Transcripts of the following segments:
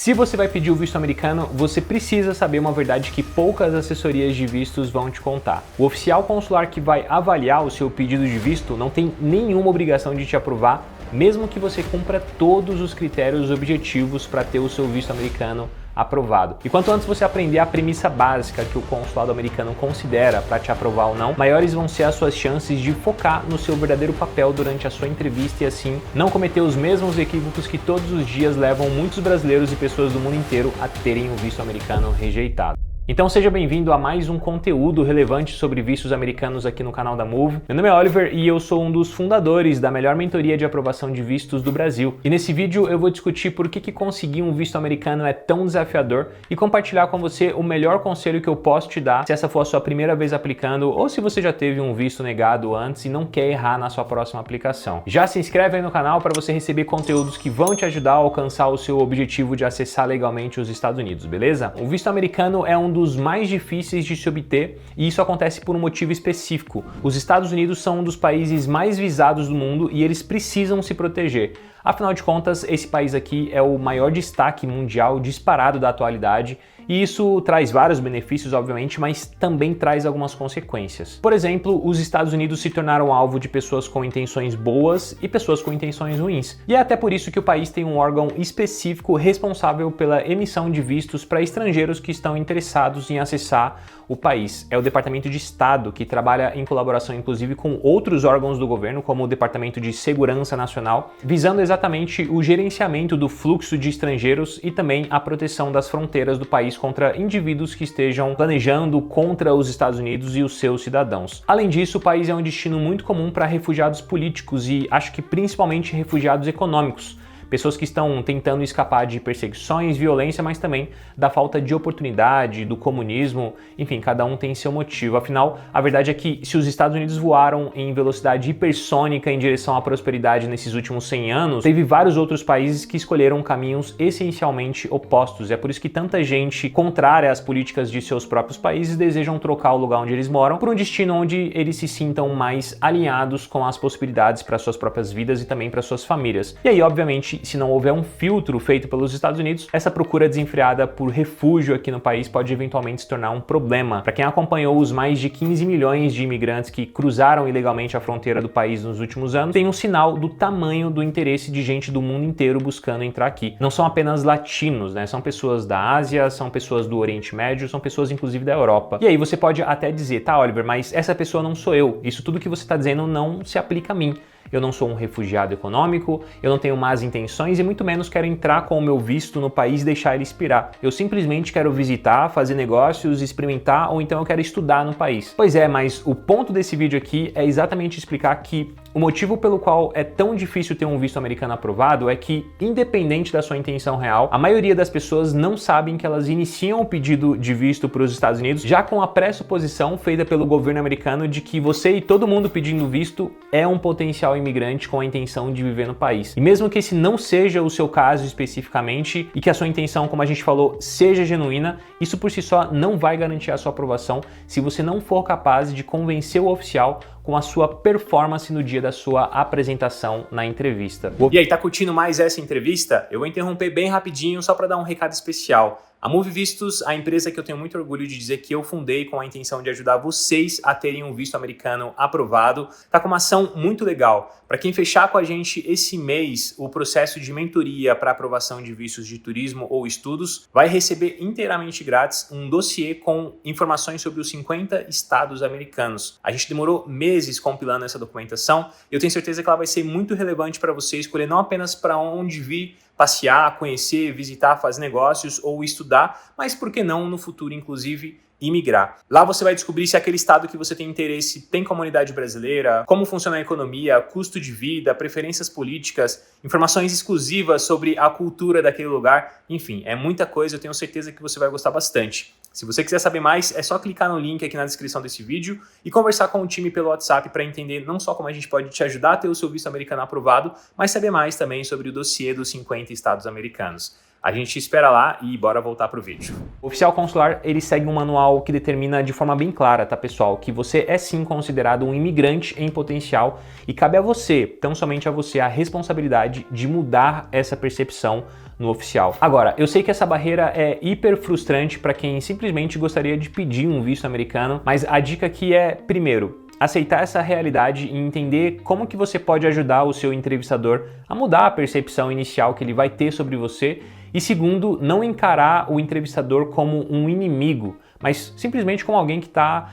Se você vai pedir o visto americano, você precisa saber uma verdade que poucas assessorias de vistos vão te contar. O oficial consular que vai avaliar o seu pedido de visto não tem nenhuma obrigação de te aprovar, mesmo que você cumpra todos os critérios objetivos para ter o seu visto americano aprovado. E quanto antes você aprender a premissa básica que o consulado americano considera para te aprovar ou não, maiores vão ser as suas chances de focar no seu verdadeiro papel durante a sua entrevista e assim não cometer os mesmos equívocos que todos os dias levam muitos brasileiros e pessoas do mundo inteiro a terem o visto americano rejeitado. Então seja bem-vindo a mais um conteúdo relevante sobre vistos americanos aqui no canal da Move. Meu nome é Oliver e eu sou um dos fundadores da melhor mentoria de aprovação de vistos do Brasil. E nesse vídeo eu vou discutir por que conseguir um visto americano é tão desafiador e compartilhar com você o melhor conselho que eu posso te dar se essa for a sua primeira vez aplicando ou se você já teve um visto negado antes e não quer errar na sua próxima aplicação. Já se inscreve aí no canal para você receber conteúdos que vão te ajudar a alcançar o seu objetivo de acessar legalmente os Estados Unidos, beleza? O visto americano é um dos mais difíceis de se obter e isso acontece por um motivo específico. Os Estados Unidos são um dos países mais visados do mundo e eles precisam se proteger. Afinal de contas, esse país aqui é o maior destaque mundial disparado da atualidade e isso traz vários benefícios, obviamente, mas também traz algumas consequências. Por exemplo, os Estados Unidos se tornaram alvo de pessoas com intenções boas e pessoas com intenções ruins. E é até por isso que o país tem um órgão específico responsável pela emissão de vistos para estrangeiros que estão interessados em acessar o país. É o Departamento de Estado, que trabalha em colaboração inclusive com outros órgãos do governo, como o Departamento de Segurança Nacional, visando exatamente o gerenciamento do fluxo de estrangeiros e também a proteção das fronteiras do país contra indivíduos que estejam planejando contra os Estados Unidos e os seus cidadãos. Além disso, o país é um destino muito comum para refugiados políticos e acho que principalmente refugiados econômicos. Pessoas que estão tentando escapar de perseguições, violência, mas também da falta de oportunidade, do comunismo, enfim, cada um tem seu motivo. Afinal, a verdade é que se os Estados Unidos voaram em velocidade hipersônica em direção à prosperidade nesses últimos 100 anos, teve vários outros países que escolheram caminhos essencialmente opostos. É por isso que tanta gente contrária às políticas de seus próprios países desejam trocar o lugar onde eles moram por um destino onde eles se sintam mais alinhados com as possibilidades para suas próprias vidas e também para suas famílias. E aí, obviamente, se não houver um filtro feito pelos Estados Unidos, essa procura desenfreada por refúgio aqui no país pode eventualmente se tornar um problema. Para quem acompanhou os mais de 15 milhões de imigrantes que cruzaram ilegalmente a fronteira do país nos últimos anos, tem um sinal do tamanho do interesse de gente do mundo inteiro buscando entrar aqui. Não são apenas latinos, né? São pessoas da Ásia, são pessoas do Oriente Médio, são pessoas inclusive da Europa. E aí você pode até dizer, tá, Oliver, mas essa pessoa não sou eu. Isso tudo que você está dizendo não se aplica a mim. Eu não sou um refugiado econômico, eu não tenho más intenções e muito menos quero entrar com o meu visto no país e deixar ele expirar. Eu simplesmente quero visitar, fazer negócios, experimentar ou então eu quero estudar no país. Pois é, mas o ponto desse vídeo aqui é exatamente explicar que o motivo pelo qual é tão difícil ter um visto americano aprovado é que, independente da sua intenção real, a maioria das pessoas não sabem que elas iniciam o pedido de visto para os Estados Unidos já com a pressuposição feita pelo governo americano de que você e todo mundo pedindo visto é um potencial imigrante com a intenção de viver no país. E mesmo que esse não seja o seu caso especificamente e que a sua intenção, como a gente falou, seja genuína, isso por si só não vai garantir a sua aprovação se você não for capaz de convencer o oficial com a sua performance no dia da sua apresentação na entrevista. E aí, tá curtindo mais essa entrevista? Eu vou interromper bem rapidinho só para dar um recado especial. A Move Vistos, a empresa que eu tenho muito orgulho de dizer que eu fundei com a intenção de ajudar vocês a terem um visto americano aprovado, tá com uma ação muito legal. Para quem fechar com a gente esse mês o processo de mentoria para aprovação de vistos de turismo ou estudos, vai receber inteiramente grátis um dossiê com informações sobre os 50 estados americanos. A gente demorou meses compilando essa documentação e eu tenho certeza que ela vai ser muito relevante para você escolher não apenas para onde vir passear, conhecer, visitar, fazer negócios ou estudar, mas por que não no futuro, inclusive, imigrar. Lá você vai descobrir se aquele estado que você tem interesse tem comunidade brasileira, como funciona a economia, custo de vida, preferências políticas, informações exclusivas sobre a cultura daquele lugar, enfim, é muita coisa, eu tenho certeza que você vai gostar bastante. Se você quiser saber mais, é só clicar no link aqui na descrição desse vídeo e conversar com o time pelo WhatsApp para entender não só como a gente pode te ajudar a ter o seu visto americano aprovado, mas saber mais também sobre o dossiê dos 50 estados americanos. A gente espera lá e bora voltar pro vídeo. O oficial consular, ele segue um manual que determina de forma bem clara, tá pessoal, que você é sim considerado um imigrante em potencial e cabe a você, tão somente a você, a responsabilidade de mudar essa percepção no oficial. Agora, eu sei que essa barreira é hiper frustrante para quem simplesmente gostaria de pedir um visto americano, mas a dica aqui é, primeiro, aceitar essa realidade e entender como que você pode ajudar o seu entrevistador a mudar a percepção inicial que ele vai ter sobre você. E segundo, não encarar o entrevistador como um inimigo, mas simplesmente como alguém que está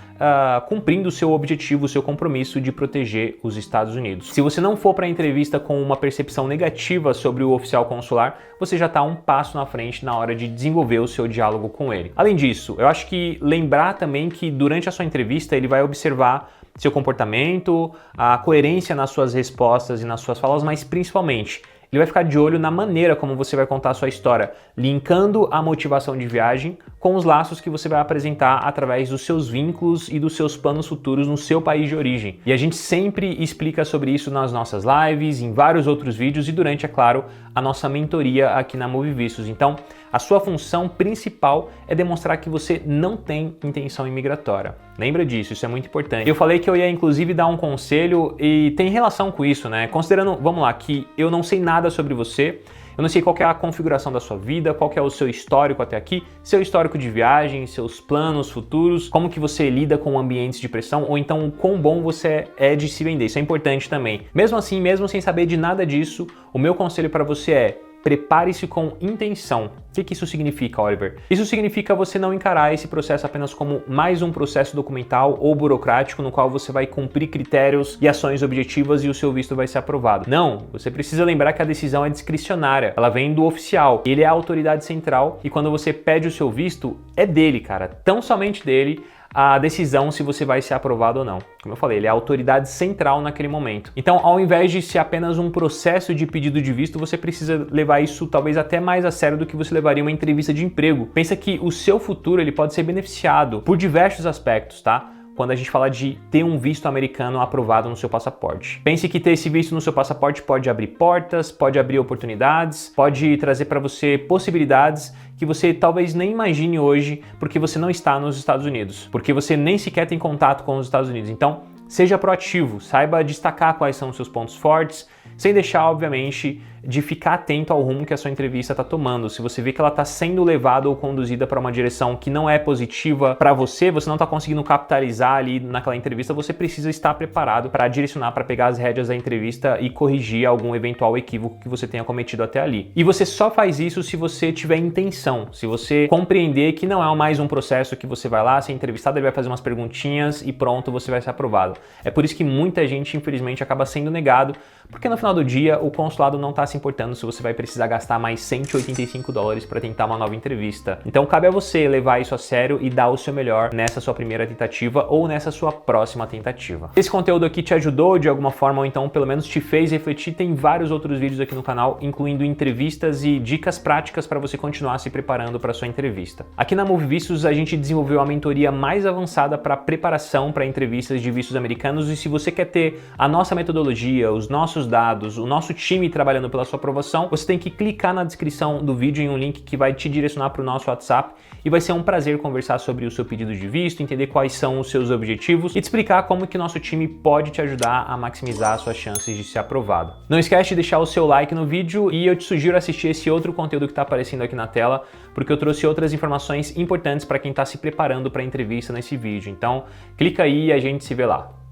cumprindo o seu objetivo, o seu compromisso de proteger os Estados Unidos. Se você não for para a entrevista com uma percepção negativa sobre o oficial consular, você já está um passo na frente na hora de desenvolver o seu diálogo com ele. Além disso, eu acho que lembrar também que durante a sua entrevista ele vai observar seu comportamento, a coerência nas suas respostas e nas suas falas, mas principalmente ele vai ficar de olho na maneira como você vai contar a sua história, linkando a motivação de viagem com os laços que você vai apresentar através dos seus vínculos e dos seus planos futuros no seu país de origem. E a gente sempre explica sobre isso nas nossas lives, em vários outros vídeos e durante, é claro, a nossa mentoria aqui na Move Vistos. Então, a sua função principal é demonstrar que você não tem intenção imigratória. Lembra disso, isso é muito importante. Eu falei que eu ia inclusive dar um conselho e tem relação com isso, né? Considerando, vamos lá, que eu não sei nada sobre você, eu não sei qual que é a configuração da sua vida, qual que é o seu histórico até aqui, seu histórico de viagem, seus planos futuros, como que você lida com ambientes de pressão, ou então o quão bom você é de se vender. Isso é importante também. Mesmo assim, mesmo sem saber de nada disso, o meu conselho para você é: prepare-se com intenção. O que isso significa, Oliver? Isso significa você não encarar esse processo apenas como mais um processo documental ou burocrático no qual você vai cumprir critérios e ações objetivas e o seu visto vai ser aprovado. Não, você precisa lembrar que a decisão é discricionária, ela vem do oficial, ele é a autoridade central e quando você pede o seu visto, é dele, cara, tão somente dele a decisão se você vai ser aprovado ou não. Como eu falei, ele é a autoridade central naquele momento. Então, ao invés de ser apenas um processo de pedido de visto, você precisa levar isso talvez até mais a sério do que você levaria uma entrevista de emprego. Pensa que o seu futuro ele pode ser beneficiado por diversos aspectos, tá? Quando a gente fala de ter um visto americano aprovado no seu passaporte. Pense que ter esse visto no seu passaporte pode abrir portas, pode abrir oportunidades, pode trazer para você possibilidades que você talvez nem imagine hoje porque você não está nos Estados Unidos, porque você nem sequer tem contato com os Estados Unidos. Então, seja proativo, saiba destacar quais são os seus pontos fortes, sem deixar, obviamente, de ficar atento ao rumo que a sua entrevista está tomando. Se você vê que ela está sendo levada ou conduzida para uma direção que não é positiva para você, você não está conseguindo capitalizar ali naquela entrevista, você precisa estar preparado para direcionar, para pegar as rédeas da entrevista e corrigir algum eventual equívoco que você tenha cometido até ali. E você só faz isso se você tiver intenção, se você compreender que não é mais um processo que você vai lá ser entrevistado, ele vai fazer umas perguntinhas e pronto, você vai ser aprovado. É por isso que muita gente, infelizmente, acaba sendo negado, porque no final do dia o consulado não está se importando se você vai precisar gastar mais $185 para tentar uma nova entrevista. Então cabe a você levar isso a sério e dar o seu melhor nessa sua primeira tentativa ou nessa sua próxima tentativa. Esse conteúdo aqui te ajudou de alguma forma ou então pelo menos te fez refletir, tem vários outros vídeos aqui no canal, incluindo entrevistas e dicas práticas para você continuar se preparando para sua entrevista. Aqui na Move Vistos a gente desenvolveu a mentoria mais avançada para preparação para entrevistas de vistos americanos e se você quer ter a nossa metodologia, os nossos dados, o nosso time trabalhando pela sua aprovação, você tem que clicar na descrição do vídeo em um link que vai te direcionar para o nosso WhatsApp e vai ser um prazer conversar sobre o seu pedido de visto, entender quais são os seus objetivos e te explicar como que nosso time pode te ajudar a maximizar as suas chances de ser aprovado. Não esquece de deixar o seu like no vídeo e eu te sugiro assistir esse outro conteúdo que está aparecendo aqui na tela, porque eu trouxe outras informações importantes para quem está se preparando para a entrevista nesse vídeo. Então, clica aí e a gente se vê lá.